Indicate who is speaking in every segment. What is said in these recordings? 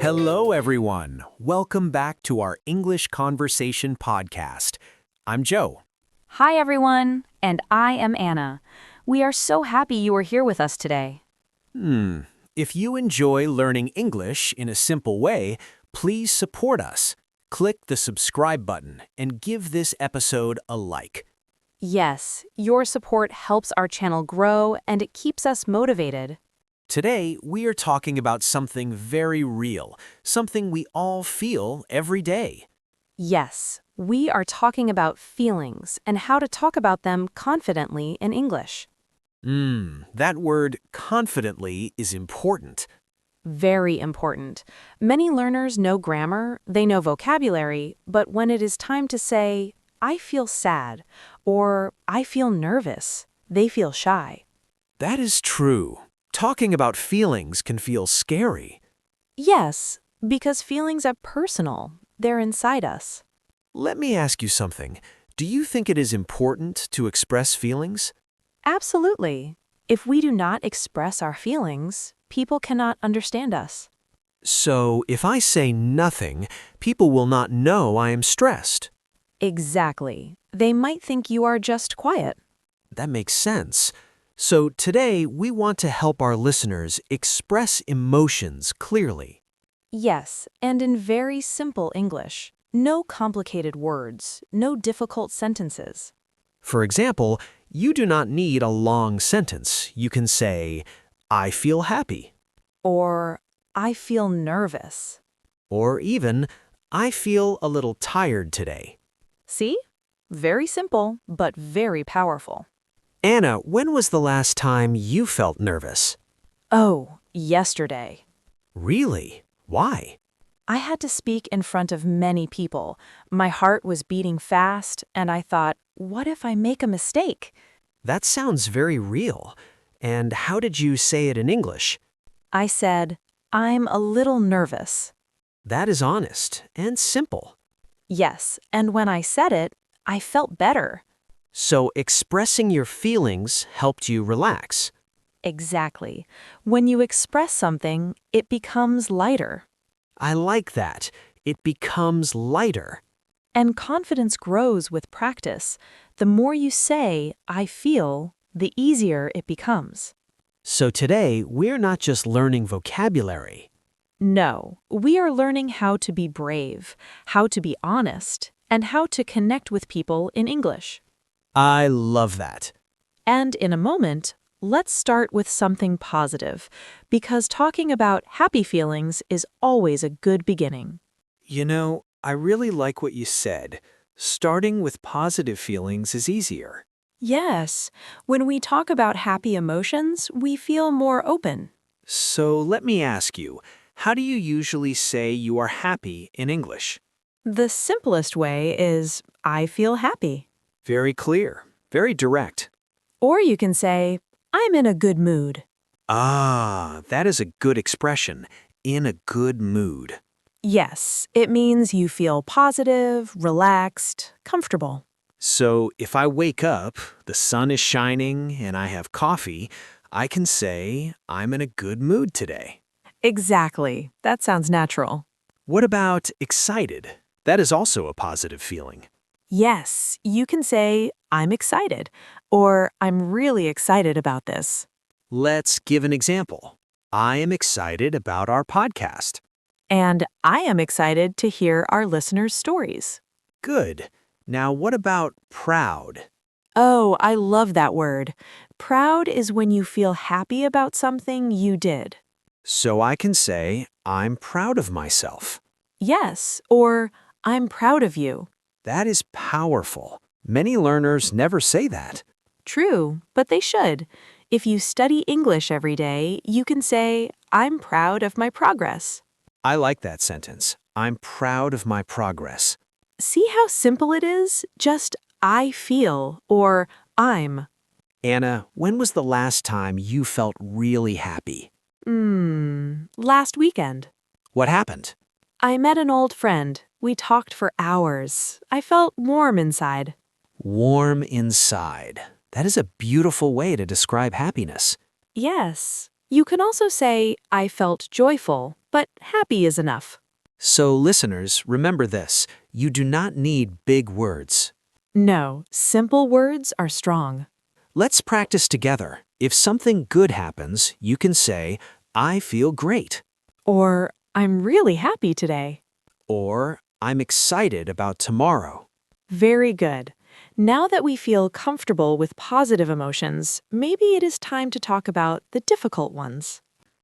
Speaker 1: Hello, everyone. Welcome back to our English Conversation podcast. I'm Joe.
Speaker 2: Hi, everyone, and I am Anna. We are so happy you are here with us today.
Speaker 1: If you enjoy learning English in a simple way, please support us. Click the subscribe button and give this episode a like.
Speaker 2: Yes, your support helps our channel grow and it keeps us motivated.
Speaker 1: Today, we are talking about something very real, something we all feel every day.
Speaker 2: Yes, we are talking about feelings and how to talk about them confidently in English.
Speaker 1: That word confidently is important.
Speaker 2: Very important. Many learners know grammar, they know vocabulary, but when it is time to say, I feel sad, or I feel nervous, they feel shy.
Speaker 1: That is true. Talking about feelings can feel scary.
Speaker 2: Yes, because feelings are personal. They're inside us.
Speaker 1: Let me ask you something. Do you think it is important to express feelings?
Speaker 2: Absolutely. If we do not express our feelings, people cannot understand us.
Speaker 1: So, if I say nothing, people will not know I am stressed.
Speaker 2: Exactly. They might think you are just quiet.
Speaker 1: That makes sense. So, today we want to help our listeners express emotions clearly.
Speaker 2: Yes, and in very simple English. No complicated words, no difficult sentences.
Speaker 1: For example, you do not need a long sentence. You can say, I feel happy.
Speaker 2: Or, I feel nervous.
Speaker 1: Or even, I feel a little tired today.
Speaker 2: See? Very simple, but very powerful.
Speaker 1: Anna, when was the last time you felt nervous?
Speaker 2: Oh, yesterday.
Speaker 1: Really? Why?
Speaker 2: I had to speak in front of many people. My heart was beating fast, and I thought, what if I make a mistake?
Speaker 1: That sounds very real. And how did you say it in English?
Speaker 2: I said, I'm a little nervous.
Speaker 1: That is honest and simple.
Speaker 2: Yes, and when I said it, I felt better.
Speaker 1: So expressing your feelings helped you relax.
Speaker 2: Exactly. When you express something, it becomes lighter.
Speaker 1: I like that. It becomes lighter.
Speaker 2: And confidence grows with practice. The more you say, I feel, the easier it becomes.
Speaker 1: So today, we're not just learning vocabulary.
Speaker 2: No, we are learning how to be brave, how to be honest, and how to connect with people in English.
Speaker 1: I love that.
Speaker 2: And in a moment, let's start with something positive, because talking about happy feelings is always a good beginning.
Speaker 1: You know, I really like what you said. Starting with positive feelings is easier.
Speaker 2: Yes, when we talk about happy emotions, we feel more open.
Speaker 1: So let me ask you, how do you usually say you are happy in English?
Speaker 2: The simplest way is, I feel happy.
Speaker 1: Very clear, very direct.
Speaker 2: Or you can say, I'm in a good mood.
Speaker 1: Ah, that is a good expression, in a good mood.
Speaker 2: Yes, it means you feel positive, relaxed, comfortable.
Speaker 1: So if I wake up, the sun is shining, and I have coffee, I can say I'm in a good mood today.
Speaker 2: Exactly. That sounds natural.
Speaker 1: What about excited? That is also a positive feeling.
Speaker 2: Yes, you can say, I'm excited, or I'm really excited about this.
Speaker 1: Let's give an example. I am excited about our podcast.
Speaker 2: And I am excited to hear our listeners' stories.
Speaker 1: Good. Now, what about proud?
Speaker 2: Oh, I love that word. Proud is when you feel happy about something you did.
Speaker 1: So I can say, I'm proud of myself.
Speaker 2: Yes, or I'm proud of you.
Speaker 1: That is powerful. Many learners never say that.
Speaker 2: True, but they should. If you study English every day, you can say, I'm proud of my progress.
Speaker 1: I like that sentence. I'm proud of my progress.
Speaker 2: See how simple it is? Just I feel or I'm.
Speaker 1: Anna, when was the last time you felt really happy?
Speaker 2: Last weekend.
Speaker 1: What happened?
Speaker 2: I met an old friend. We talked for hours. I felt warm inside.
Speaker 1: Warm inside. That is a beautiful way to describe happiness.
Speaker 2: Yes. You can also say, I felt joyful but happy is enough.
Speaker 1: So, listeners, remember this. You do not need big words.
Speaker 2: No, simple words are strong.
Speaker 1: Let's practice together. If something good happens, you can say, I feel great.
Speaker 2: Or, I'm really happy today.
Speaker 1: Or, I'm excited about tomorrow.
Speaker 2: Very good. Now that we feel comfortable with positive emotions, maybe it is time to talk about the difficult ones.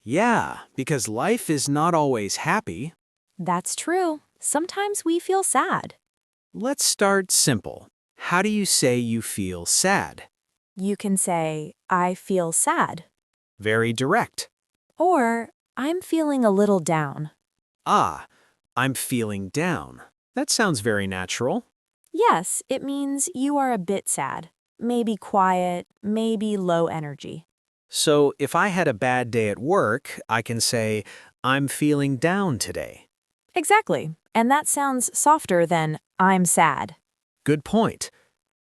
Speaker 1: Yeah, because life is not always happy.
Speaker 2: That's true. Sometimes we feel sad.
Speaker 1: Let's start simple. How do you say you feel sad?
Speaker 2: You can say, I feel sad.
Speaker 1: Very direct.
Speaker 2: Or, I'm feeling a little down.
Speaker 1: Ah, I'm feeling down. That sounds very natural.
Speaker 2: Yes, it means you are a bit sad. Maybe quiet, maybe low energy.
Speaker 1: So if I had a bad day at work, I can say, I'm feeling down today.
Speaker 2: Exactly. And that sounds softer than, I'm sad.
Speaker 1: Good point.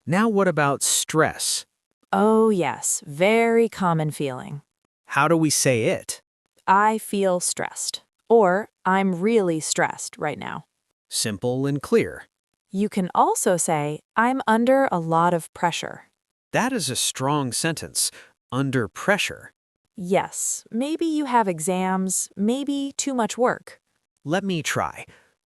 Speaker 1: Now what about stress?
Speaker 2: Oh, yes, very common feeling.
Speaker 1: How do we say it?
Speaker 2: I feel stressed. Or, I'm really stressed right now.
Speaker 1: Simple and clear.
Speaker 2: You can also say, I'm under a lot of pressure.
Speaker 1: That is a strong sentence. Under pressure.
Speaker 2: Yes, maybe you have exams, maybe too much work.
Speaker 1: Let me try.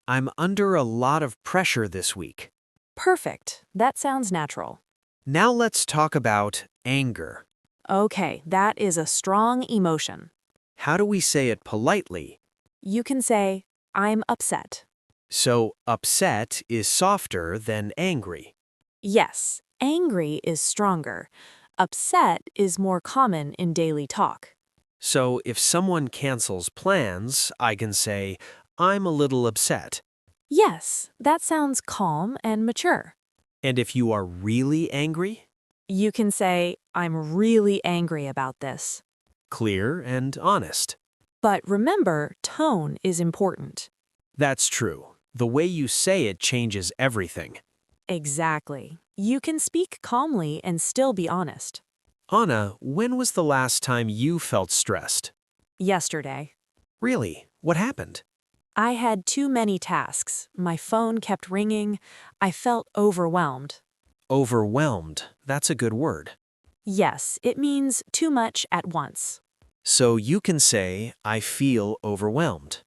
Speaker 1: I'm under a lot of pressure this week.
Speaker 2: Perfect. That sounds natural.
Speaker 1: Now let's talk about anger.
Speaker 2: Okay, that is a strong emotion.
Speaker 1: How do we say it politely?
Speaker 2: You can say, I'm upset.
Speaker 1: So upset is softer than angry.
Speaker 2: Yes, angry is stronger. Upset is more common in daily talk.
Speaker 1: So if someone cancels plans, I can say, I'm a little upset.
Speaker 2: Yes, that sounds calm and mature.
Speaker 1: And if you are really angry?
Speaker 2: You can say, I'm really angry about this.
Speaker 1: Clear and honest.
Speaker 2: But remember, tone is important.
Speaker 1: That's true. The way you say it changes everything.
Speaker 2: Exactly. You can speak calmly and still be honest.
Speaker 1: Anna, when was the last time you felt stressed?
Speaker 2: Yesterday,
Speaker 1: Really? What happened?
Speaker 2: I had too many tasks. My phone kept ringing. I felt overwhelmed.
Speaker 1: Overwhelmed. That's a good word.
Speaker 2: Yes, it means too much at once.
Speaker 1: So you can say, I feel overwhelmed.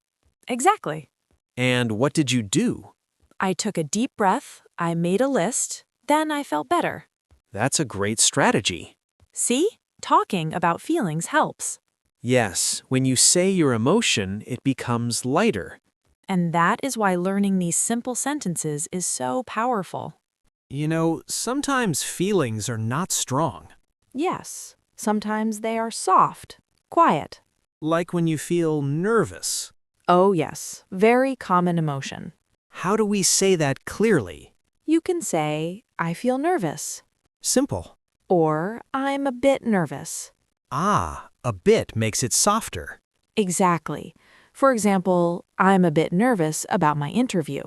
Speaker 2: Exactly.
Speaker 1: And what did you do?
Speaker 2: I took a deep breath, I made a list, then I felt better.
Speaker 1: That's a great strategy.
Speaker 2: See? Talking about feelings helps.
Speaker 1: Yes, when you say your emotion, it becomes lighter.
Speaker 2: And that is why learning these simple sentences is so powerful.
Speaker 1: You know, sometimes feelings are not strong.
Speaker 2: Yes, sometimes they are soft, quiet.
Speaker 1: Like when you feel nervous.
Speaker 2: Oh, yes, very common emotion.
Speaker 1: How do we say that clearly?
Speaker 2: You can say, I feel nervous,
Speaker 1: Simple.
Speaker 2: or I'm a bit nervous.
Speaker 1: Ah, a bit makes it softer.
Speaker 2: Exactly. For example, I'm a bit nervous about my interview.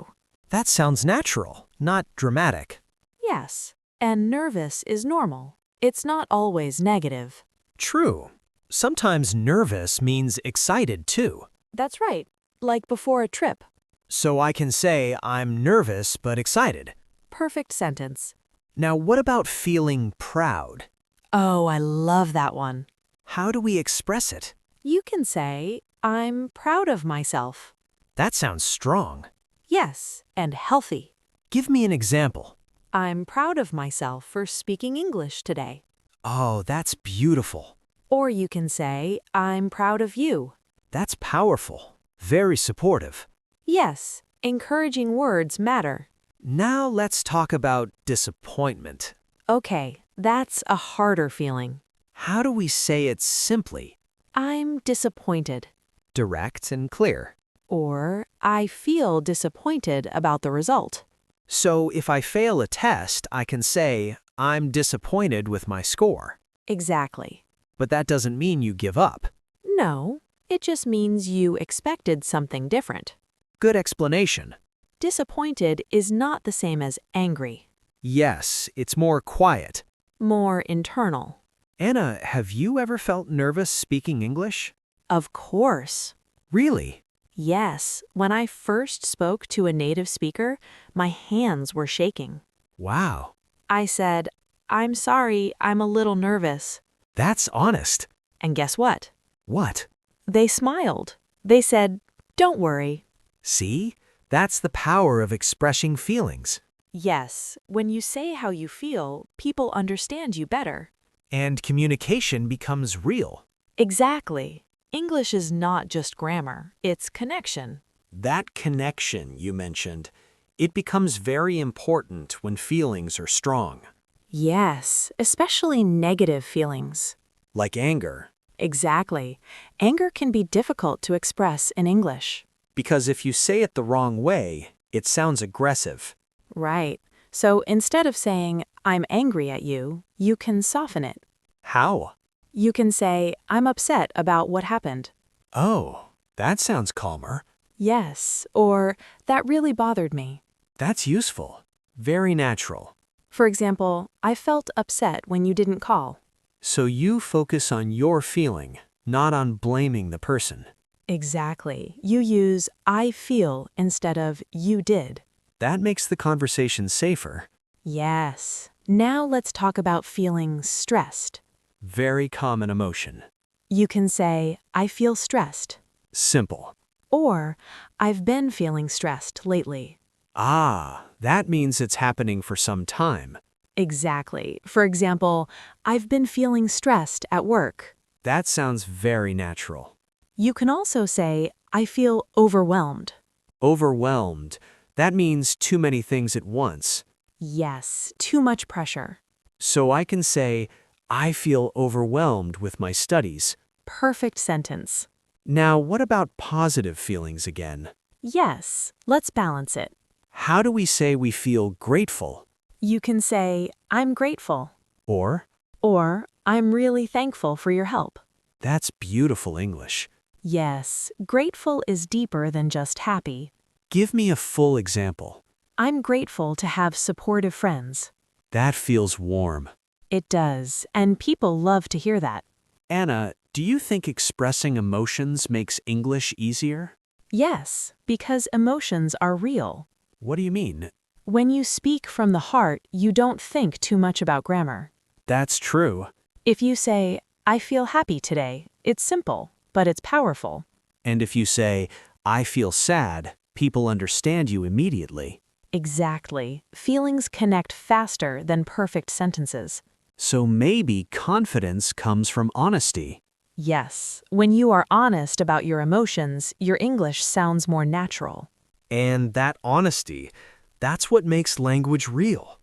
Speaker 1: That sounds natural, not dramatic.
Speaker 2: Yes, and nervous is normal. It's not always negative.
Speaker 1: True. Sometimes nervous means excited too.
Speaker 2: That's right, like before a trip.
Speaker 1: So I can say I'm nervous but excited.
Speaker 2: Perfect sentence.
Speaker 1: Now what about feeling proud?
Speaker 2: Oh, I love that one.
Speaker 1: How do we express it?
Speaker 2: You can say, I'm proud of myself.
Speaker 1: That sounds strong.
Speaker 2: Yes, and healthy.
Speaker 1: Give me an example.
Speaker 2: I'm proud of myself for speaking English today.
Speaker 1: Oh, that's beautiful.
Speaker 2: Or you can say, I'm proud of you.
Speaker 1: That's powerful. Very supportive.
Speaker 2: Yes, encouraging words matter.
Speaker 1: Now let's talk about disappointment.
Speaker 2: Okay, that's a harder feeling.
Speaker 1: How do we say it simply?
Speaker 2: I'm disappointed.
Speaker 1: Direct and clear.
Speaker 2: Or, I feel disappointed about the result.
Speaker 1: So if I fail a test, I can say, I'm disappointed with my score.
Speaker 2: Exactly.
Speaker 1: But that doesn't mean you give up.
Speaker 2: No, it just means you expected something different.
Speaker 1: Good explanation.
Speaker 2: Disappointed is not the same as angry.
Speaker 1: Yes, it's more quiet.
Speaker 2: More internal.
Speaker 1: Anna, have you ever felt nervous speaking English?
Speaker 2: Of course.
Speaker 1: Really?
Speaker 2: Yes, when I first spoke to a native speaker, my hands were shaking.
Speaker 1: Wow,
Speaker 2: I said, "I'm sorry, I'm a little nervous."
Speaker 1: that's honest.
Speaker 2: And guess what?
Speaker 1: What?
Speaker 2: They smiled. They said, "Don't worry."
Speaker 1: See? That's the power of expressing feelings.
Speaker 2: Yes, when you say how you feel, people understand you better.
Speaker 1: And communication becomes real.
Speaker 2: Exactly. English is not just grammar, it's connection.
Speaker 1: That connection you mentioned, it becomes very important when feelings are strong,
Speaker 2: Yes, especially negative feelings.
Speaker 1: like anger.
Speaker 2: Exactly. Anger can be difficult to express in English.
Speaker 1: Because if you say it the wrong way, it sounds aggressive.
Speaker 2: Right. So instead of saying, "I'm angry at you," you can soften it.
Speaker 1: How?
Speaker 2: You can say, "I'm upset about what happened."
Speaker 1: Oh, that sounds calmer.
Speaker 2: Yes, or "That really bothered me."
Speaker 1: That's useful. Very natural.
Speaker 2: For example, "I felt upset when you didn't call."
Speaker 1: So you focus on your feeling, not on blaming the person.
Speaker 2: Exactly. You use "I feel" instead of "you did."
Speaker 1: That makes the conversation safer.
Speaker 2: Yes. Now let's talk about feeling stressed.
Speaker 1: Very common emotion.
Speaker 2: You can say, "I feel stressed,"
Speaker 1: Simple.
Speaker 2: or "I've been feeling stressed lately."
Speaker 1: Ah, that means it's happening for some time.
Speaker 2: Exactly. For example, "I've been feeling stressed at work."
Speaker 1: That sounds very natural.
Speaker 2: You can also say, "I feel overwhelmed."
Speaker 1: Overwhelmed. That means too many things at once.
Speaker 2: Yes, too much pressure.
Speaker 1: So I can say, I feel overwhelmed with my studies.
Speaker 2: Perfect sentence.
Speaker 1: Now, what about positive feelings again?
Speaker 2: Yes, let's balance it.
Speaker 1: How do we say we feel grateful?
Speaker 2: You can say, "I'm grateful,"
Speaker 1: Or,
Speaker 2: or "I'm really thankful for your help."
Speaker 1: that's beautiful English.
Speaker 2: Yes, grateful is deeper than just happy.
Speaker 1: Give me a full example.
Speaker 2: I'm grateful to have supportive friends.
Speaker 1: That feels warm.
Speaker 2: It does, and people love to hear that.
Speaker 1: Anna, do you think expressing emotions makes English easier?
Speaker 2: Yes, because emotions are real.
Speaker 1: What do you mean?
Speaker 2: When you speak from the heart, you don't think too much about grammar.
Speaker 1: That's true.
Speaker 2: If you say, "I feel happy today," it's simple, but it's powerful.
Speaker 1: And if you say, I feel sad, people understand you immediately.
Speaker 2: Exactly. Feelings connect faster than perfect sentences.
Speaker 1: So maybe confidence comes from honesty.
Speaker 2: Yes, when you are honest about your emotions, your English sounds more natural.
Speaker 1: And that honesty, that's what makes language real.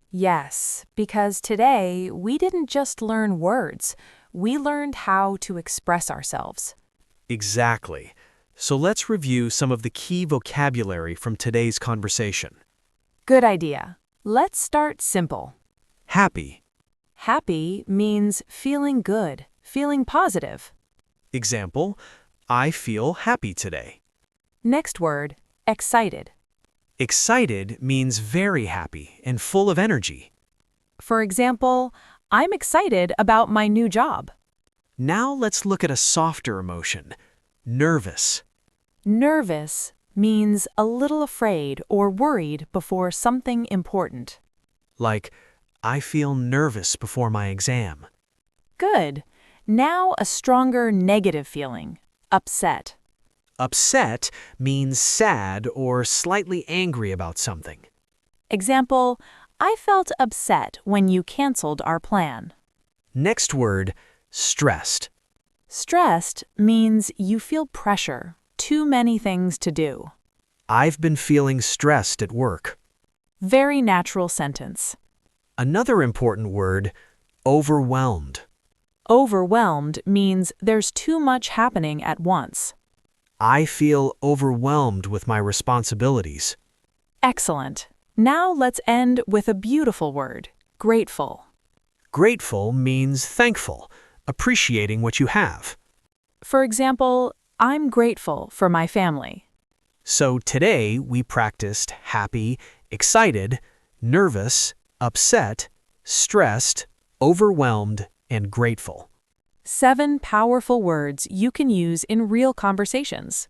Speaker 2: Yes, because today we didn't just learn words, we learned how to express ourselves.
Speaker 1: Exactly. So let's review some of the key vocabulary from today's conversation.
Speaker 2: Good idea. Let's start simple.
Speaker 1: Happy.
Speaker 2: Happy means feeling good, feeling positive.
Speaker 1: Example, I feel happy today.
Speaker 2: Next word, excited.
Speaker 1: Excited means very happy and full of energy.
Speaker 2: For example, "I'm excited about my new job."
Speaker 1: Now let's look at a softer emotion, nervous.
Speaker 2: Nervous means a little afraid or worried before something important.
Speaker 1: Like, I feel nervous before my exam.
Speaker 2: Good. Now a stronger negative feeling, upset.
Speaker 1: Upset means sad or slightly angry about something.
Speaker 2: Example, "I felt upset when you canceled our plan."
Speaker 1: Next word, stressed.
Speaker 2: Stressed means you feel pressure, too many things to do.
Speaker 1: I've been feeling stressed at work.
Speaker 2: Very natural sentence.
Speaker 1: Another important word, overwhelmed.
Speaker 2: Overwhelmed means there's too much happening at once.
Speaker 1: I feel overwhelmed with my responsibilities.
Speaker 2: Excellent. Now let's end with a beautiful word, grateful.
Speaker 1: Grateful means thankful, appreciating what you have.
Speaker 2: For example, "I'm grateful for my family."
Speaker 1: So today we practiced happy, excited, nervous, upset, stressed, overwhelmed, and grateful.
Speaker 2: 7 powerful words you can use in real conversations.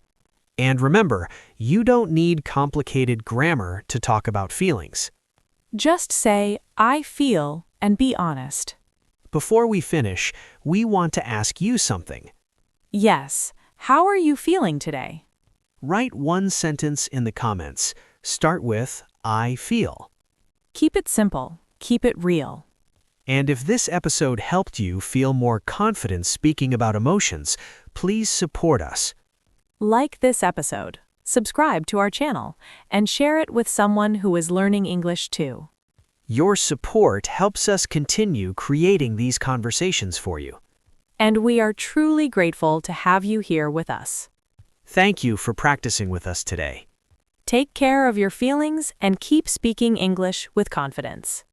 Speaker 1: And remember, you don't need complicated grammar to talk about feelings.
Speaker 2: Just say, I feel, and be honest.
Speaker 1: Before we finish, we want to ask you something.
Speaker 2: Yes, how are you feeling today?
Speaker 1: Write one sentence in the comments. Start with, I feel.
Speaker 2: Keep it simple. Keep it real.
Speaker 1: And if this episode helped you feel more confident speaking about emotions, please support us.
Speaker 2: Like this episode, subscribe to our channel, and share it with someone who is learning English too.
Speaker 1: Your support helps us continue creating these conversations for you.
Speaker 2: And we are truly grateful to have you here with us.
Speaker 1: Thank you for practicing with us today.
Speaker 2: Take care of your feelings and keep speaking English with confidence.